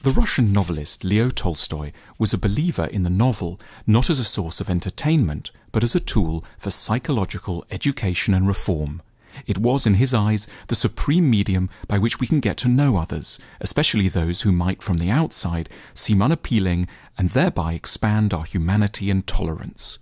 The Russian novelist Leo Tolstoy was a believer in the novel not as a source of entertainment, but as a tool for psychological education and reform. It was, in his eyes, the supreme medium by which we can get to know others, especially those who might, from the outside, seem unappealing and thereby expand our humanity and tolerance.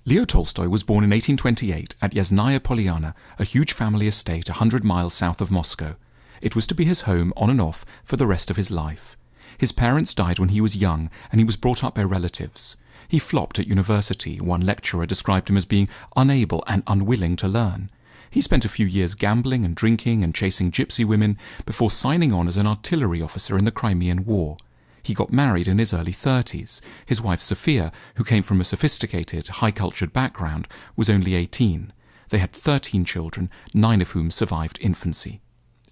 Leo Tolstoy was born in 1828 at Yasnaya Polyana, a huge family estate 100 miles south of Moscow. It was to be his home on and off for the rest of his life. His parents died when he was young, and he was brought up by relatives. He flopped at university. One lecturer described him as being unable and unwilling to learn. He spent a few years gambling and drinking and chasing gypsy women before signing on as an artillery officer in the Crimean War. He got married in his early 30s. His wife Sophia, who came from a sophisticated, high-cultured background, was only 18. They had 13 children, 9 of whom survived infancy.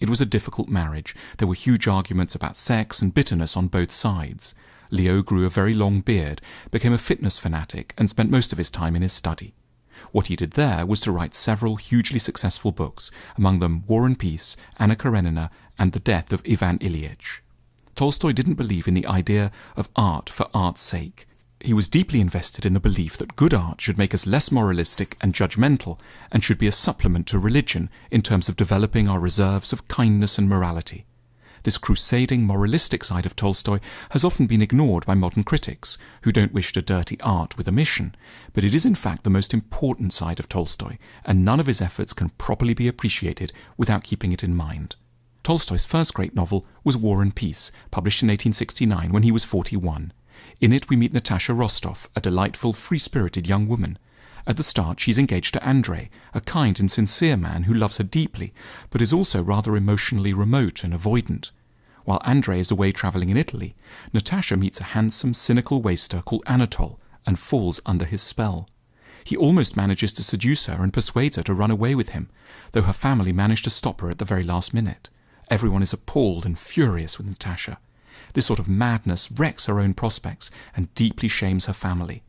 It was a difficult marriage. There were huge arguments about sex and bitterness on both sides. Leo grew a very long beard, became a fitness fanatic, and spent most of his time in his study. What he did there was to write several hugely successful books, among them War and Peace, Anna Karenina, and The Death of Ivan Ilyich. Tolstoy didn't believe in the idea of art for art's sake. He was deeply invested in the belief that good art should make us less moralistic and judgmental and should be a supplement to religion in terms of developing our reserves of kindness and morality. This crusading moralistic side of Tolstoy has often been ignored by modern critics who don't wish to dirty art with a mission, but it is in fact the most important side of Tolstoy, and none of his efforts can properly be appreciated without keeping it in mind. Tolstoy's first great novel was War and Peace, published in 1869 when he was 41. In it we meet Natasha Rostov, a delightful, free-spirited young woman. At the start she's engaged to Andrei, a kind and sincere man who loves her deeply, but is also rather emotionally remote and avoidant. While Andrei is away travelling in Italy, Natasha meets a handsome, cynical waster called Anatol and falls under his spell. He almost manages to seduce her and persuades her to run away with him, though her family manage to stop her at the very last minute. Everyone is appalled and furious with Natasha. This sort of madness wrecks her own prospects and deeply shames her family.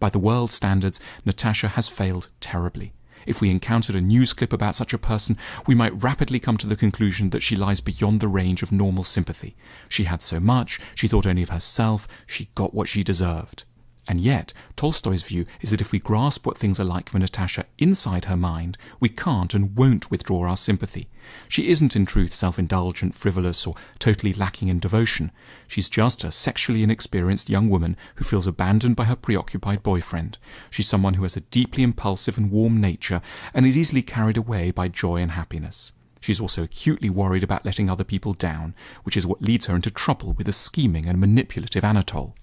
By the world's standards, Natasha has failed terribly. If we encountered a news clip about such a person, we might rapidly come to the conclusion that she lies beyond the range of normal sympathy. She had so much, she thought only of herself, she got what she deserved. And yet, Tolstoy's view is that if we grasp what things are like for Natasha inside her mind, we can't and won't withdraw our sympathy. She isn't in truth self-indulgent, frivolous, or totally lacking in devotion. She's just a sexually inexperienced young woman who feels abandoned by her preoccupied boyfriend. She's someone who has a deeply impulsive and warm nature and is easily carried away by joy and happiness. She's also acutely worried about letting other people down, which is what leads her into trouble with a scheming and manipulative Anatol.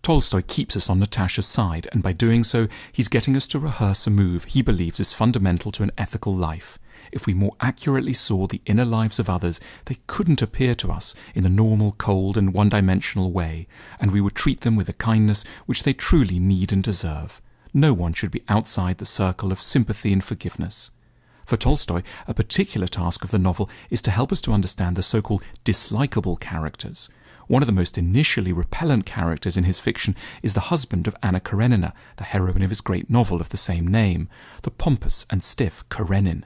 Tolstoy keeps us on Natasha's side, and by doing so, he's getting us to rehearse a move he believes is fundamental to an ethical life. If we more accurately saw the inner lives of others, they couldn't appear to us in the normal, cold and one-dimensional way, and we would treat them with the kindness which they truly need and deserve. No one should be outside the circle of sympathy and forgiveness. For Tolstoy, a particular task of the novel is to help us to understand the so-called dislikable characters. One of the most initially repellent characters in his fiction is the husband of Anna Karenina, the heroine of his great novel of the same name, the pompous and stiff Karenin.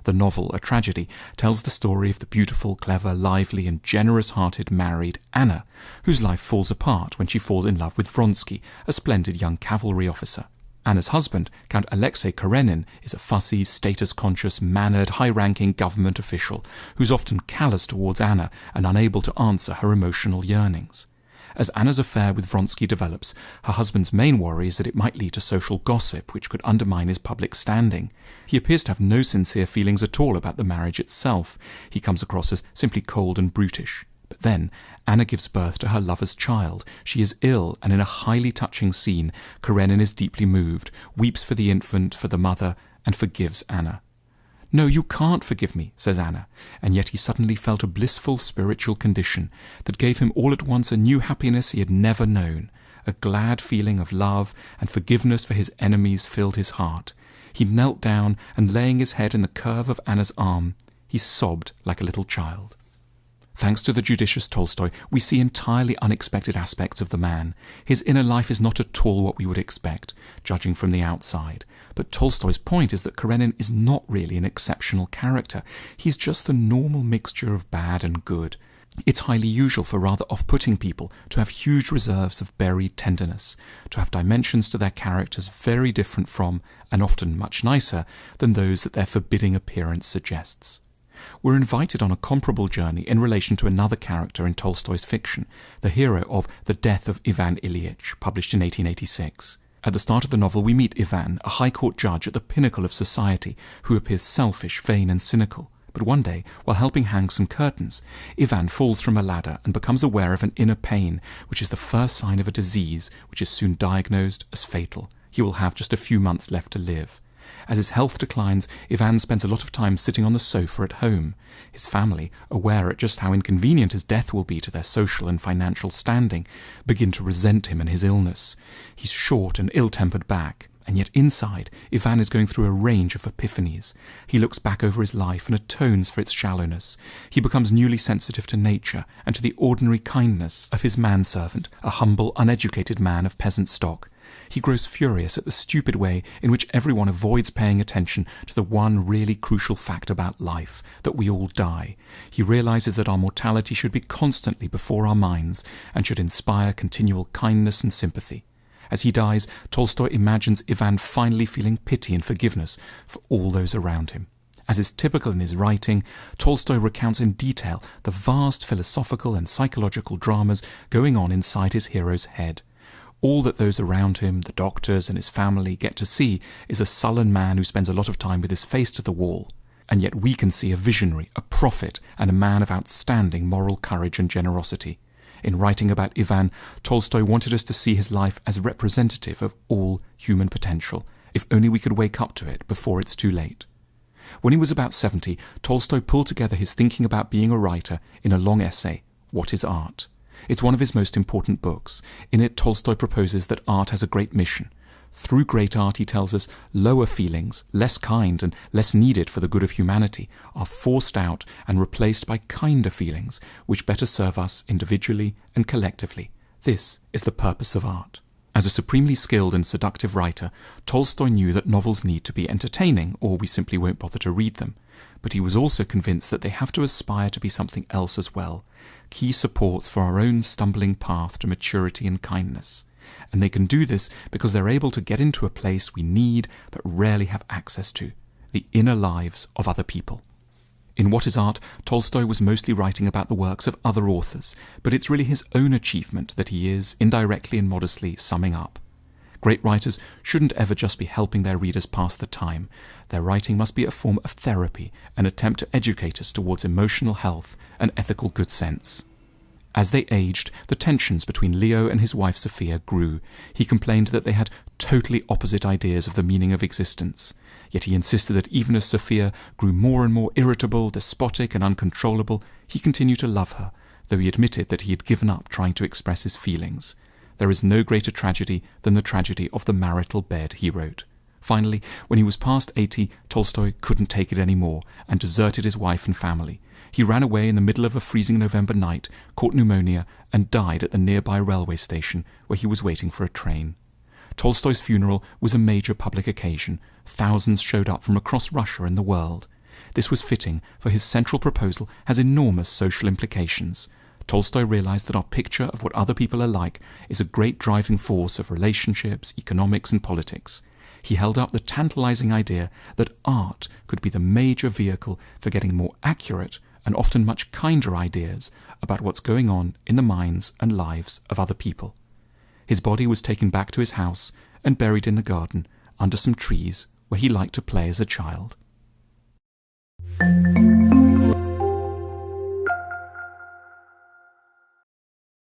The novel, a tragedy, tells the story of the beautiful, clever, lively and generous-hearted married Anna, whose life falls apart when she falls in love with Vronsky, a splendid young cavalry officer. Anna's husband, Count Alexei Karenin, is a fussy, status-conscious, mannered, high-ranking government official who's often callous towards Anna and unable to answer her emotional yearnings. As Anna's affair with Vronsky develops, her husband's main worry is that it might lead to social gossip which could undermine his public standing. He appears to have no sincere feelings at all about the marriage itself. He comes across as simply cold and brutish. But then, Anna gives birth to her lover's child. She is ill, and in a highly touching scene, Karenin is deeply moved, weeps for the infant, for the mother, and forgives Anna. "No, you can't forgive me," says Anna, and yet he suddenly felt a blissful spiritual condition that gave him all at once a new happiness he had never known. A glad feeling of love and forgiveness for his enemies filled his heart. He knelt down, and laying his head in the curve of Anna's arm, he sobbed like a little child. Thanks to the judicious Tolstoy, we see entirely unexpected aspects of the man. His inner life is not at all what we would expect, judging from the outside. But Tolstoy's point is that Karenin is not really an exceptional character. He's just the normal mixture of bad and good. It's highly usual for rather off-putting people to have huge reserves of buried tenderness, to have dimensions to their characters very different from, and often much nicer, than those that their forbidding appearance suggests. We're invited on a comparable journey in relation to another character in Tolstoy's fiction, the hero of The Death of Ivan Ilyich, published in 1886. At the start of the novel, we meet Ivan, a high court judge at the pinnacle of society, who appears selfish, vain, and cynical. But one day, while helping hang some curtains, Ivan falls from a ladder and becomes aware of an inner pain, which is the first sign of a disease which is soon diagnosed as fatal. He will have just a few months left to live. As his health declines, Ivan spends a lot of time sitting on the sofa at home. His family, aware at just how inconvenient his death will be to their social and financial standing, begin to resent him and his illness. He's short and ill-tempered back. And yet inside, Ivan is going through a range of epiphanies. He looks back over his life and atones for its shallowness. He becomes newly sensitive to nature and to the ordinary kindness of his manservant, a humble, uneducated man of peasant stock. He grows furious at the stupid way in which everyone avoids paying attention to the one really crucial fact about life, that we all die. He realizes that our mortality should be constantly before our minds and should inspire continual kindness and sympathy. As he dies, Tolstoy imagines Ivan finally feeling pity and forgiveness for all those around him. As is typical in his writing, Tolstoy recounts in detail the vast philosophical and psychological dramas going on inside his hero's head. All that those around him, the doctors and his family, get to see is a sullen man who spends a lot of time with his face to the wall. And yet we can see a visionary, a prophet, and a man of outstanding moral courage and generosity. In writing about Ivan, Tolstoy wanted us to see his life as representative of all human potential, if only we could wake up to it before it's too late. When he was about 70, Tolstoy pulled together his thinking about being a writer in a long essay, What is Art? It's one of his most important books. In it, Tolstoy proposes that art has a great mission. Through great art, he tells us, lower feelings, less kind and less needed for the good of humanity, are forced out and replaced by kinder feelings, which better serve us individually and collectively. This is the purpose of art. As a supremely skilled and seductive writer, Tolstoy knew that novels need to be entertaining, or we simply won't bother to read them. But he was also convinced that they have to aspire to be something else as well, key supports for our own stumbling path to maturity and kindness. And they can do this because they're able to get into a place we need but rarely have access to, the inner lives of other people. In What is Art, Tolstoy was mostly writing about the works of other authors, but it's really his own achievement that he is, indirectly and modestly, summing up. Great writers shouldn't ever just be helping their readers pass the time. Their writing must be a form of therapy, an attempt to educate us towards emotional health and ethical good sense. As they aged, the tensions between Leo and his wife Sophia grew. He complained that they had totally opposite ideas of the meaning of existence. Yet he insisted that even as Sophia grew more and more irritable, despotic and uncontrollable, he continued to love her, though he admitted that he had given up trying to express his feelings. There is no greater tragedy than the tragedy of the marital bed, he wrote. Finally, when he was past 80, Tolstoy couldn't take it anymore and deserted his wife and family. He ran away in the middle of a freezing November night, caught pneumonia, and died at the nearby railway station where he was waiting for a train. Tolstoy's funeral was a major public occasion. Thousands showed up from across Russia and the world. This was fitting, for his central proposal has enormous social implications. Tolstoy realized that our picture of what other people are like is a great driving force of relationships, economics, and politics. He held up the tantalizing idea that art could be the major vehicle for getting more accurate and often much kinder ideas about what's going on in the minds and lives of other people. His body was taken back to his house and buried in the garden under some trees where he liked to play as a child.